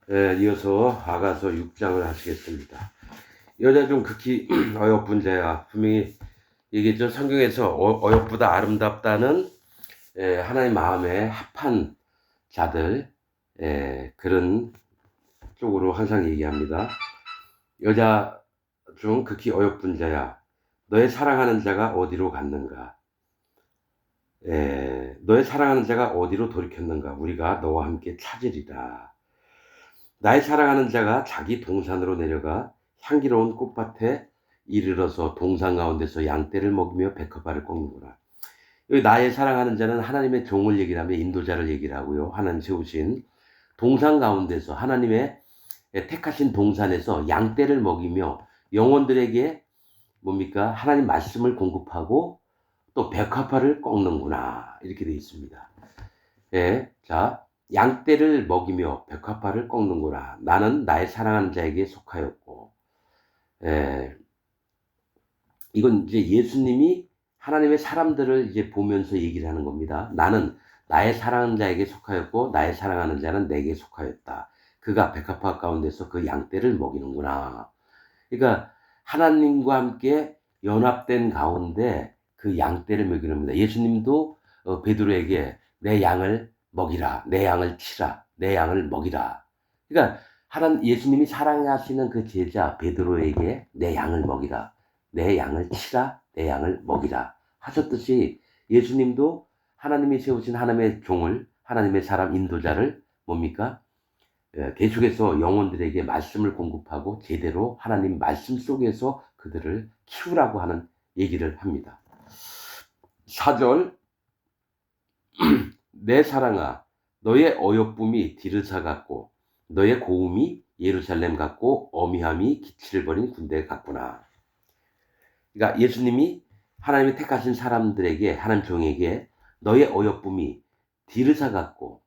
이어서 아가서 6장을 하시겠습니다. 여자 중 극히 어여쁜 자야. 분명히 이게 성경에서 어여쁘다 아름답다는 하나님 마음에 합한 자들 그런 쪽으로 항상 얘기합니다. 여자 중 극히 어여쁜 자야. 너의 사랑하는 자가 어디로 갔는가? 너의 사랑하는 자가 어디로 돌이켰는가? 우리가 너와 함께 찾으리라. 나의 사랑하는 자가 자기 동산으로 내려가 향기로운 꽃밭에 이르러서 동산 가운데서 양떼를 먹이며 백합화를 꺾는구나. 여기 나의 사랑하는 자는 하나님의 종을 얘기를 하며 인도자를 얘기를 하고요. 하나님 세우신 동산 가운데서 하나님의 택하신 동산에서 양떼를 먹이며 영혼들에게 뭡니까? 하나님 말씀을 공급하고 또 백합화를 꺾는구나. 이렇게 되어 있습니다. 자, 양떼를 먹이며 백합화를 꺾는구나. 나는 나의 사랑하는 자에게 속하였고, 이건 이제 예수님이 하나님의 사람들을 이제 보면서 얘기를 하는 겁니다. 나는 나의 사랑하는 자에게 속하였고, 나의 사랑하는 자는 내게 속하였다. 그가 백합화 가운데서 그 양떼를 먹이는구나. 그러니까 하나님과 함께 연합된 가운데 그 양떼를 먹이는 겁니다. 예수님도 베드로에게 내 양을 먹이라, 내 양을 치라, 내 양을 먹이라. 그러니까 예수님이 사랑하시는 그 제자 베드로에게 내 양을 먹이라, 내 양을 치라, 내 양을 먹이라 하셨듯이 예수님도 하나님이 세우신 하나님의 종을, 하나님의 사람 인도자를 뭡니까? 계속해서 영혼들에게 말씀을 공급하고 제대로 하나님 말씀 속에서 그들을 키우라고 하는 얘기를 합니다. 4절 내 사랑아 너의 어여쁨이 디르사 같고 너의 고움이 예루살렘 같고 어미함이 기치를 버린 군대 같구나. 그러니까 예수님이 하나님이 택하신 사람들에게 하나님 종에게 너의 어여쁨이 디르사 같고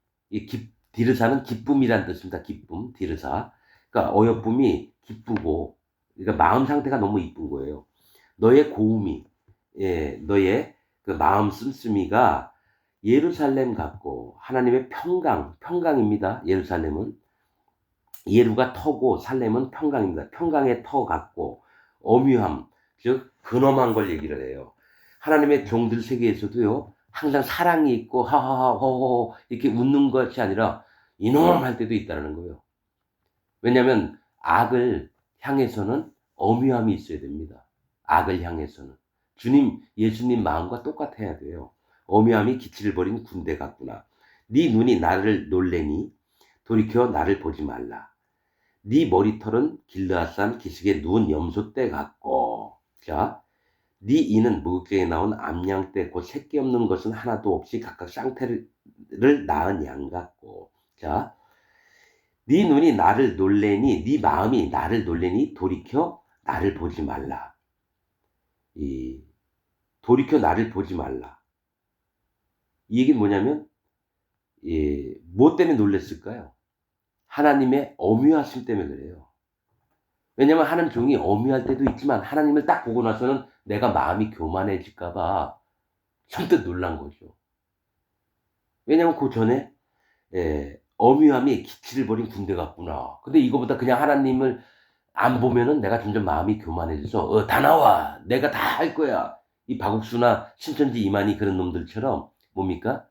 디르사는 기쁨이란 뜻입니다. 기쁨, 디르사. 그러니까 어여쁨이 기쁘고, 그러니까 마음 상태가 너무 이쁜 거예요. 너의 고움이, 너의 그 마음 씀씀이가 예루살렘 같고, 하나님의 평강입니다. 예루살렘은. 예루가 터고, 살렘은 평강입니다. 평강의 터 같고, 엄유함, 즉, 근엄한 걸 얘기를 해요. 하나님의 종들 세계에서도요, 항상 사랑이 있고, 하하하, 호호, 이렇게 웃는 것이 아니라, 이놈 할 때도 있다는 거예요. 왜냐하면 악을 향해서는 엄유함이 있어야 됩니다. 악을 향해서는. 예수님 마음과 똑같아야 돼요. 엄유함이 기치를 버린 군대 같구나. 네 눈이 나를 놀래니 돌이켜 나를 보지 말라. 네 머리털은 길르앗산 기슭에 누운 염소떼 같고, 자, 네 이는 목욕제에 나온 암양떼 곧 새끼 없는 것은 하나도 없이 각각 쌍태를 낳은 양 같고, 자, 네 눈이 나를 놀래니 네 마음이 나를 놀래니 돌이켜 나를 보지 말라. 돌이켜 나를 보지 말라. 이 얘기는 뭐냐면 뭐 때문에 놀랬을까요? 하나님의 엄유하심 때문에 그래요. 왜냐면 하나님 종이 엄유할 때도 있지만 하나님을 딱 보고 나서는 내가 마음이 교만해질까봐 선뜻 놀란 거죠. 왜냐면 그 전에 엄유함이 기치를 버린 군대 같구나. 근데 이거보다 그냥 하나님을 안 보면은 내가 점점 마음이 교만해져서 다 나와. 내가 다 할 거야. 이 박옥수나 신천지 이만희 그런 놈들처럼 뭡니까?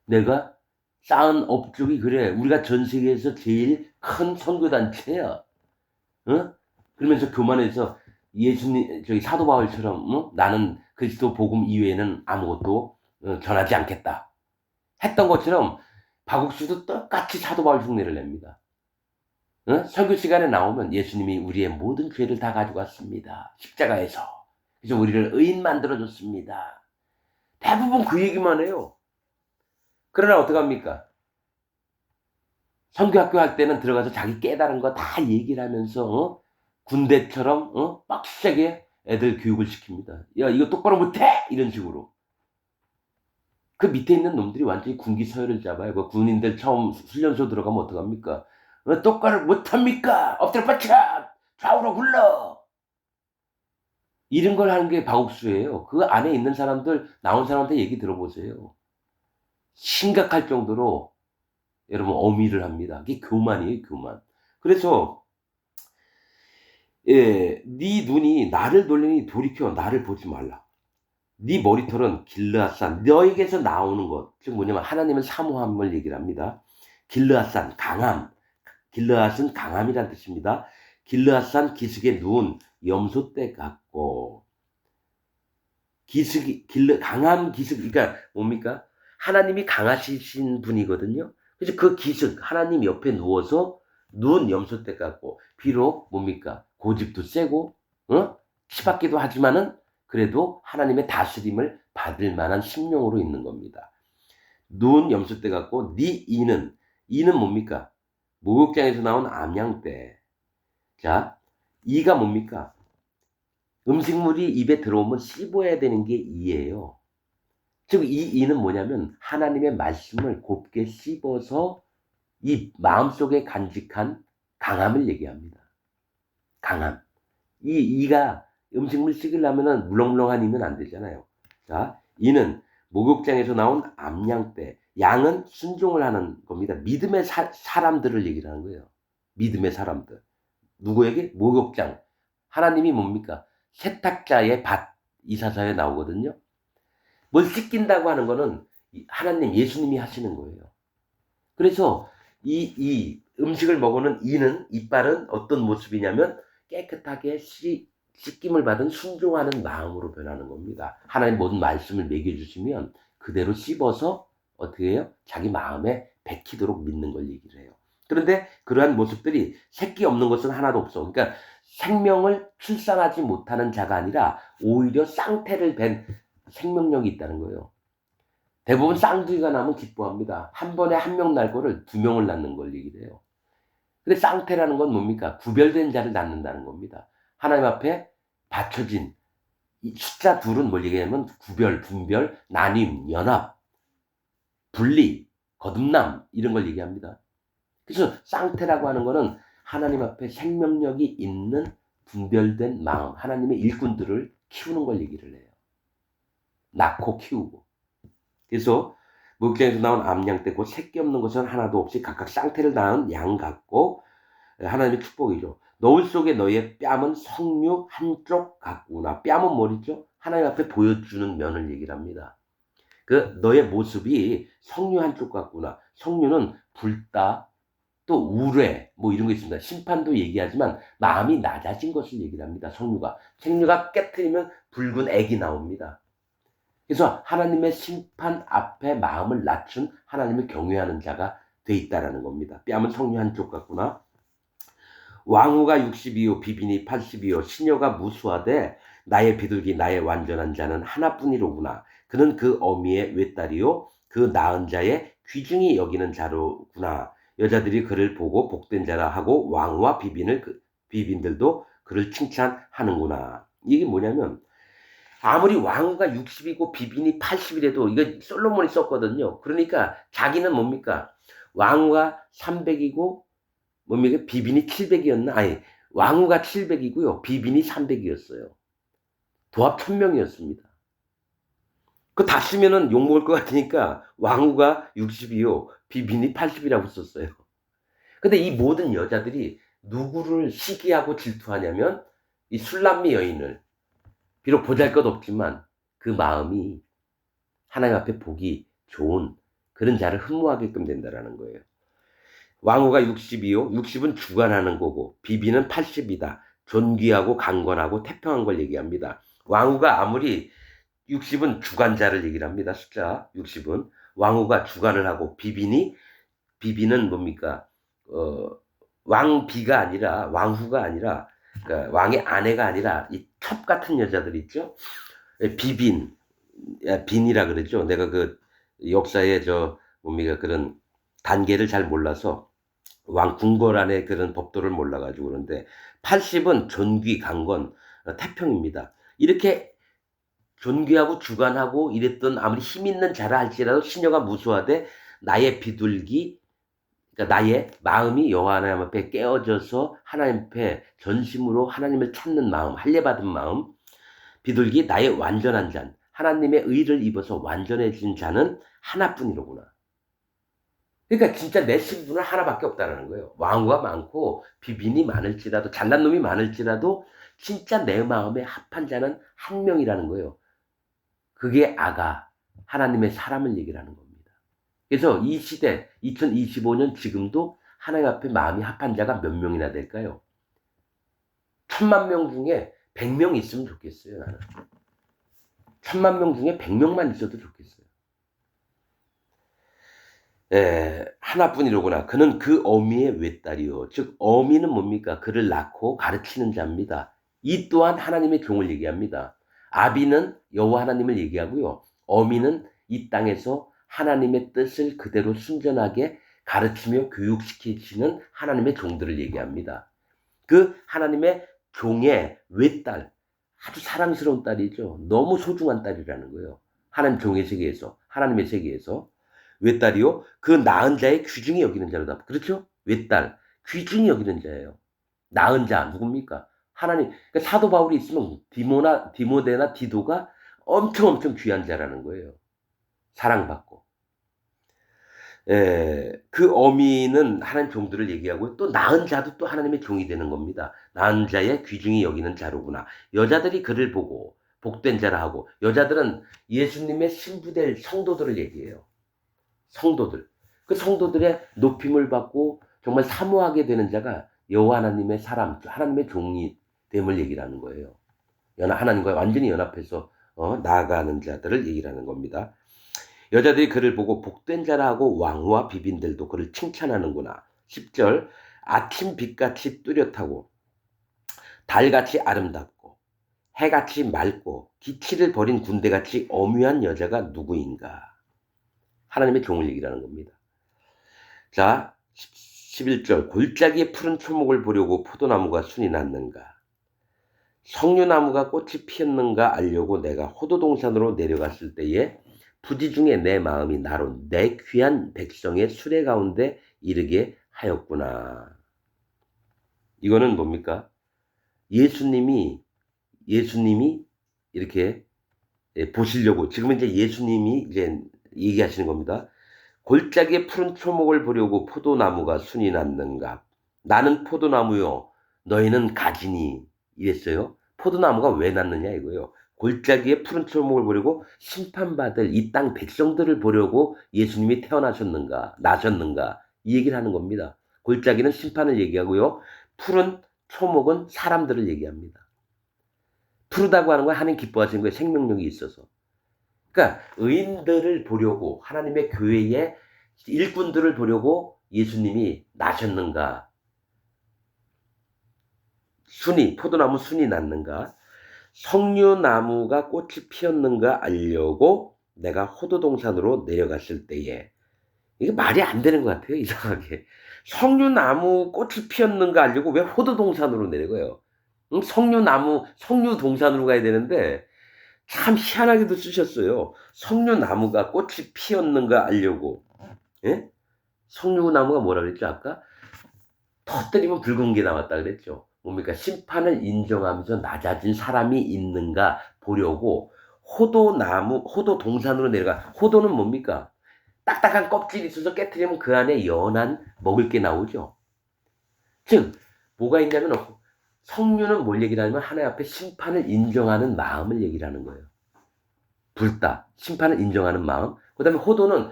내가 쌓은 업적이 그래. 우리가 전 세계에서 제일 큰 선교단체야. 어? 그러면서 교만해서 예수님, 사도 바울처럼, 나는 그리스도 복음 이외에는 아무것도 전하지 않겠다. 했던 것처럼 박옥수도 똑같이 사도 바울 흉내를 냅니다. 설교 시간에 나오면 예수님이 우리의 모든 죄를 다 가져갔습니다. 십자가에서. 그래서 우리를 의인 만들어줬습니다. 대부분 그 얘기만 해요. 그러나 어떡합니까? 선교학교 할 때는 들어가서 자기 깨달은 거 다 얘기를 하면서 군대처럼 빡세게 애들 교육을 시킵니다. 야, 이거 똑바로 못해! 이런 식으로. 그 밑에 있는 놈들이 완전히 군기 서열을 잡아요. 그 군인들 처음 훈련소 들어가면 어떡합니까? 똑바로 못합니까? 엎드려 뻗쳐! 좌우로 굴러! 이런 걸 하는 게 박옥수예요. 그 안에 있는 사람들, 나온 사람한테 얘기 들어보세요. 심각할 정도로 여러분 어미를 합니다. 이게 교만이에요, 교만. 그래서 예, 네 눈이 나를 돌리니 돌이켜 나를 보지 말라. 네 머리털은 길르앗산 너에게서 나오는 것, 즉 뭐냐면 하나님은 사모함을 얘기를 합니다. 길르앗산 강함, 길르앗은 강함이란 뜻입니다. 길르앗산 기슭에 누운 염소떼 같고, 기슭이 강함 기슭, 그러니까 뭡니까? 하나님이 강하신 분이거든요. 그래서 그 기슭 하나님 옆에 누워서 누운 염소떼 같고, 비록 뭡니까? 고집도 세고 치받기도 하지만은 그래도 하나님의 다스림을 받을 만한 심령으로 있는 겁니다. 누운 염소떼 같고 네 이는 뭡니까? 목욕장에서 나온 암양떼. 자, 이가 뭡니까? 음식물이 입에 들어오면 씹어야 되는 게 이예요. 즉, 이 이는 뭐냐면 하나님의 말씀을 곱게 씹어서 이 마음속에 간직한 강함을 얘기합니다. 강함. 이 이가 음식물 씹으려면은 물렁물렁한 이는 안 되잖아요. 자, 이는 목욕장에서 나온 암양떼. 양은 순종을 하는 겁니다. 믿음의 사람들을 얘기를 하는 거예요. 믿음의 사람들. 누구에게? 목욕장. 하나님이 뭡니까? 세탁자의 밭. 이사사에 나오거든요. 뭘 씻긴다고 하는 거는 하나님, 예수님이 하시는 거예요. 그래서 이 음식을 먹는 이는, 이빨은 어떤 모습이냐면 깨끗하게 씻김을 받은 순종하는 마음으로 변하는 겁니다. 하나님 모든 말씀을 먹여주시면 그대로 씹어서 어떻게 해요? 자기 마음에 bek히도록 믿는 걸 얘기를 해요. 그런데 그러한 모습들이 새끼 없는 것은 하나도 없어. 그러니까 생명을 출산하지 못하는 자가 아니라 오히려 쌍태를 뵌 생명력이 있다는 거예요. 대부분 쌍둥이가 나면 기뻐합니다. 한 번에 한 명 날 거를 두 명을 낳는 걸 얘기를 해요. 근데 쌍태라는 건 뭡니까? 구별된 자를 낳는다는 겁니다. 하나님 앞에 받쳐진 이 숫자 둘은 뭘 얘기하냐면 구별, 분별, 나뉨, 연합, 분리, 거듭남 이런 걸 얘기합니다. 그래서 쌍태라고 하는 거는 하나님 앞에 생명력이 있는 분별된 마음, 하나님의 일꾼들을 키우는 걸 얘기를 해요. 낳고 키우고. 그래서 목욕장에서 나온 암양떼 곧 새끼 없는 것은 하나도 없이 각각 쌍태를 낳은 양 같고 하나님의 축복이죠. 너울 속에 너의 뺨은 석류 한쪽 같구나. 뺨은 뭐죠? 하나님 앞에 보여주는 면을 얘기를 합니다. 그 너의 모습이 석류 한쪽 같구나. 석류는 불다, 또 우레 뭐 이런 거 있습니다. 심판도 얘기하지만 마음이 낮아진 것을 얘기를 합니다. 석류가. 석류가 깨트리면 붉은 액이 나옵니다. 그래서 하나님의 심판 앞에 마음을 낮춘 하나님을 경외하는 자가 돼 있다라는 겁니다. 뺨은 석류 한쪽 같구나. 왕후가 60이요 비빈이 80이요 시녀가 무수하되 나의 비둘기 나의 완전한 자는 하나뿐이로구나. 그는 그 어미의 외딸이요 그 낳은 자의 귀중히 여기는 자로구나. 여자들이 그를 보고 복된 자라 하고 왕후와 비빈들도 그를 칭찬하는구나. 이게 뭐냐면 아무리 왕후가 60이고 비빈이 80이라도 이거 솔로몬이 썼거든요. 그러니까 자기는 뭡니까? 왕후가 300이고 뭡니까? 비빈이 700이었나? 아니, 왕후가 700이고요. 비빈이 300이었어요. 도합 1000명이었습니다. 그거 다 쓰면은 욕먹을 것 같으니까 왕후가 60이요. 비빈이 80이라고 썼어요. 근데 이 모든 여자들이 누구를 시기하고 질투하냐면 이 술람미 여인을. 비록 보잘것없지만 그 마음이 하나님 앞에 보기 좋은 그런 자를 흠모하게끔 된다라는 거예요. 왕후가 60이요. 60은 주관하는 거고 비비는 80이다. 존귀하고 강건하고 태평한 걸 얘기합니다. 왕후가 아무리 60은 주관자를 얘기를 합니다. 숫자 60은. 왕후가 주관을 하고 비비는 뭡니까? 왕비가 아니라 왕후가 아니라 그러니까 왕의 아내가 아니라 이 첩 같은 여자들 있죠. 빈이라 그러죠. 내가 그 역사에 뭡니까 그런 단계를 잘 몰라서 궁궐안의 그런 법도를 몰라가지고 그런데 80은 존귀, 강건, 태평입니다. 이렇게 존귀하고 주관하고 이랬던 아무리 힘 있는 자라 할지라도 시녀가 무수하되 나의 비둘기, 그러니까 나의 마음이 여호와 하나님 앞에 깨어져서 하나님 앞에 전심으로 하나님을 찾는 마음, 할례받은 마음, 비둘기 나의 완전한 잔, 하나님의 의를 입어서 완전해진 자는 하나뿐이로구나. 그러니까 진짜 내 신분은 하나밖에 없다는 거예요. 왕후가 많고 비빈이 많을지라도 잘난 놈이 많을지라도 진짜 내 마음에 합한 자는 한 명이라는 거예요. 그게 아가 하나님의 사람을 얘기를 하는 겁니다. 그래서 이 시대 2025년 지금도 하나님 앞에 마음이 합한 자가 몇 명이나 될까요? 1000만 명 중에 100명 있으면 좋겠어요. 나는 1000만 명 중에 100명만 있어도 좋겠어요. 하나뿐이로구나. 그는 그 어미의 외딸이요. 즉 어미는 뭡니까? 그를 낳고 가르치는 자입니다. 이 또한 하나님의 종을 얘기합니다. 아비는 여호와 하나님을 얘기하고요. 어미는 이 땅에서 하나님의 뜻을 그대로 순전하게 가르치며 교육시키시는 하나님의 종들을 얘기합니다. 그 하나님의 종의 외딸, 아주 사랑스러운 딸이죠. 너무 소중한 딸이라는 거예요. 하나님 종의 세계에서, 하나님의 세계에서. 외딸이요? 그 낳은 자의 귀중히 여기는 자로다. 그렇죠? 외딸, 귀중히 여기는 자예요. 낳은 자, 누굽니까? 하나님. 그러니까 사도 바울이 있으면 디모데나 디도가 엄청 귀한 자라는 거예요. 사랑받고. 그 어미는 하나님 종들을 얘기하고 또 낳은 자도 또 하나님의 종이 되는 겁니다. 낳은 자의 귀중히 여기는 자로구나. 여자들이 그를 보고 복된 자라 하고, 여자들은 예수님의 신부될 성도들을 얘기해요. 성도들. 그 성도들의 높임을 받고 정말 사모하게 되는 자가 여호와 하나님의 사람, 하나님의 종이 됨을 얘기를 하는 거예요. 하나님과 완전히 연합해서 나아가는 자들을 얘기를 하는 겁니다. 여자들이 그를 보고 복된 자라 하고 왕과 비빈들도 그를 칭찬하는구나. 10절 아침 빛같이 뚜렷하고 달같이 아름답고 해같이 맑고 기치를 버린 군대같이 엄위한 여자가 누구인가. 하나님의 종을 얘기를 하는 겁니다. 자, 11절 골짜기에 푸른 초목을 보려고 포도나무가 순이 났는가. 석류나무가 꽃이 피었는가 알려고 내가 호도동산으로 내려갔을 때에 부지 중에 내 마음이 나로 내 귀한 백성의 수레 가운데 이르게 하였구나. 이거는 뭡니까? 예수님이 이렇게 보시려고 지금 이제 예수님이 이제 얘기하시는 겁니다. 골짜기에 푸른 초목을 보려고 포도나무가 순이 났는가? 나는 포도나무요, 너희는 가지니. 이랬어요. 포도나무가 왜 났느냐 이거예요. 골짜기에 푸른 초목을 보려고 심판받을 이 땅 백성들을 보려고 예수님이 태어나셨는가, 나셨는가, 이 얘기를 하는 겁니다. 골짜기는 심판을 얘기하고요. 푸른 초목은 사람들을 얘기합니다. 푸르다고 하는 건 하나님 기뻐하시는 거예요. 생명력이 있어서. 그러니까 의인들을 보려고, 하나님의 교회의 일꾼들을 보려고 예수님이 나셨는가, 포도나무 순이 났는가, 석류나무가 꽃이 피었는가 알려고 내가 호도동산으로 내려갔을 때에. 이게 말이 안 되는 것 같아요. 이상하게. 석류나무 꽃이 피었는가 알려고 왜 호도동산으로 내려가요? 석류동산으로 가야 되는데 참 희한하게도 쓰셨어요. 석류나무가 꽃이 피었는가 알려고. 예? 석류나무가 뭐라 그랬죠 아까? 터뜨리면 붉은 게 나왔다 그랬죠. 뭡니까? 심판을 인정하면서 낮아진 사람이 있는가 보려고 호도동산으로 내려가. 호도는 뭡니까? 딱딱한 껍질이 있어서 깨트리면 그 안에 연한 먹을 게 나오죠. 즉 뭐가 있냐면 석류는 뭘 얘기를 하냐면 하나님 앞에 심판을 인정하는 마음을 얘기를 하는 거예요. 불다. 심판을 인정하는 마음. 그 다음에 호도는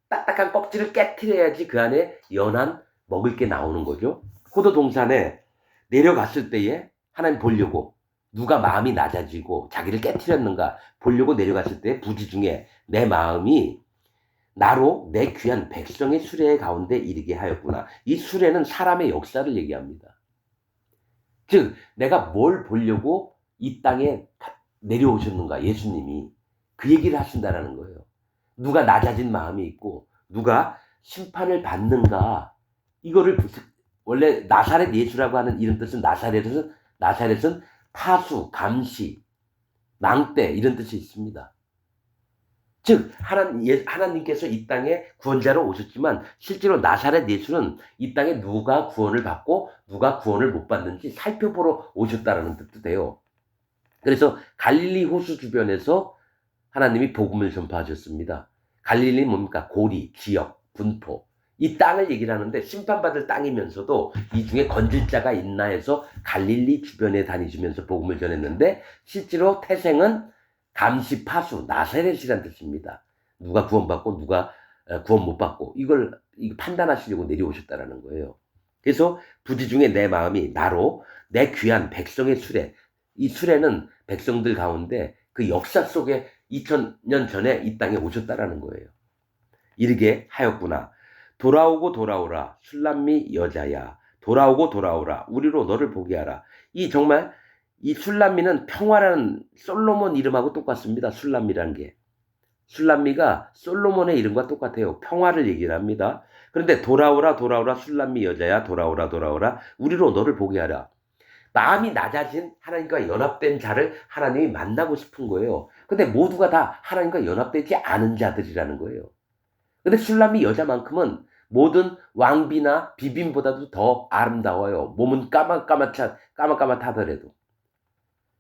딱딱한 껍질을 깨트려야지 그 안에 연한 먹을 게 나오는 거죠. 호도 동산에 내려갔을 때에 하나님 보려고, 누가 마음이 낮아지고 자기를 깨트렸는가 보려고 내려갔을 때 부지 중에 내 마음이 나로 내 귀한 백성의 수레 가운데 이르게 하였구나. 이 수레는 사람의 역사를 얘기합니다. 즉 내가 뭘 보려고 이 땅에 내려오셨는가, 예수님이 그 얘기를 하신다라는 거예요. 누가 낮아진 마음이 있고 누가 심판을 받는가. 이거를 원래 나사렛 예수라고 하는 이런 뜻은 나사렛은 타수, 감시, 망대 이런 뜻이 있습니다. 즉 하나님께서 이 땅에 구원자로 오셨지만 실제로 나사렛 예수는 이 땅에 누가 구원을 받고 누가 구원을 못 받는지 살펴보러 오셨다라는 뜻도 돼요. 그래서 갈릴리 호수 주변에서 하나님이 복음을 전파하셨습니다. 갈릴리는 뭡니까? 고리, 지역, 분포. 이 땅을 얘기를 하는데 심판받을 땅이면서도 이 중에 건질 자가 있나 해서 갈릴리 주변에 다니시면서 복음을 전했는데 실제로 태생은 감시 파수 나사렛이라는 뜻입니다. 누가 구원받고 누가 구원 못 받고 이걸 판단하시려고 내려오셨다라는 거예요. 그래서 부지 중에 내 마음이 나로 내 귀한 백성의 수레, 이 수레는 백성들 가운데 그 역사 속에 2000년 전에 이 땅에 오셨다라는 거예요. 이르게 하였구나. 돌아오고 돌아오라 술람미 여자야. 돌아오고 돌아오라 우리로 너를 보게 하라. 이 정말 이 술람미는 평화라는 솔로몬 이름하고 똑같습니다. 술람미라는 게. 술람미가 솔로몬의 이름과 똑같아요. 평화를 얘기를 합니다. 그런데 돌아오라 돌아오라 술람미 여자야 돌아오라 돌아오라 우리로 너를 보게 하라. 마음이 낮아진 하나님과 연합된 자를 하나님이 만나고 싶은 거예요. 근데 모두가 다 하나님과 연합되지 않은 자들이라는 거예요. 근데 술람미 여자만큼은 모든 왕비나 비빔보다도 더 아름다워요. 몸은 까맣까맣하더라도.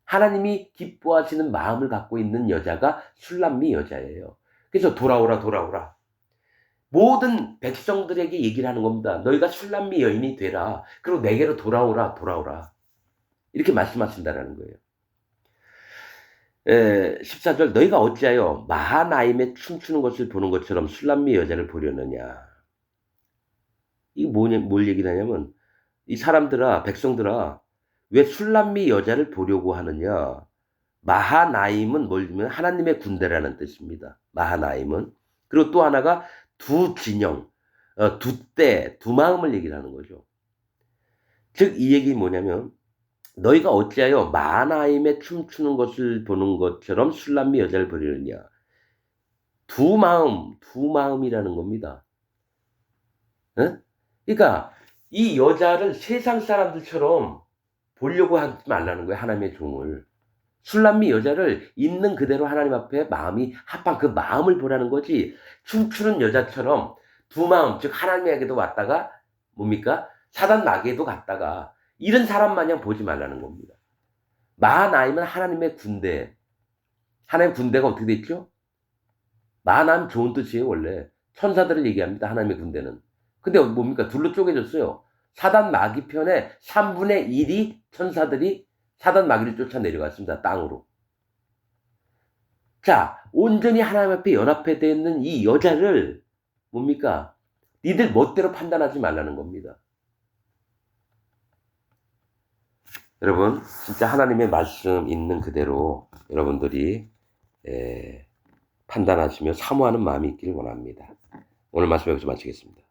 하나님이 기뻐하시는 마음을 갖고 있는 여자가 술람미 여자예요. 그래서 돌아오라 돌아오라. 모든 백성들에게 얘기를 하는 겁니다. 너희가 술람미 여인이 되라. 그리고 내게로 돌아오라 돌아오라. 이렇게 말씀하신다는 거예요. 14절 너희가 어찌하여 마하나임에 춤추는 것을 보는 것처럼 술람미 여자를 보려느냐. 이게 뭘 얘기를 하냐면 이 사람들아 백성들아 왜 술람미 여자를 보려고 하느냐. 마하나임은 뭘냐면 하나님의 군대라는 뜻입니다. 마하나임은. 그리고 또 하나가 두 진영, 두 때, 두 마음을 얘기를 하는 거죠. 즉 이 얘기 뭐냐면 너희가 어찌하여 마하나임에 춤추는 것을 보는 것처럼 술람미 여자를 보려느냐. 두 마음이라는 겁니다. 에? 그러니까 이 여자를 세상 사람들처럼 보려고 하지 말라는 거예요. 하나님의 종을. 술람미 여자를 있는 그대로 하나님 앞에 마음이 합한 그 마음을 보라는 거지. 춤추는 여자처럼 두 마음, 즉 하나님에게도 왔다가 뭡니까? 사단 마귀에도 갔다가 이런 사람 마냥 보지 말라는 겁니다. 마하나임은 하나님의 군대. 하나님의 군대가 어떻게 됐죠? 마하나임 좋은 뜻이에요, 원래. 천사들을 얘기합니다, 하나님의 군대는. 근데 뭡니까? 둘로 쪼개졌어요. 사단 마귀 편에 3분의 1이 천사들이 사단 마귀를 쫓아 내려갔습니다, 땅으로. 자, 온전히 하나님 앞에 연합해 있는 이 여자를 뭡니까? 니들 멋대로 판단하지 말라는 겁니다. 여러분, 진짜 하나님의 말씀 있는 그대로 여러분들이 판단하시며 사모하는 마음이 있기를 원합니다. 오늘 말씀 여기서 마치겠습니다.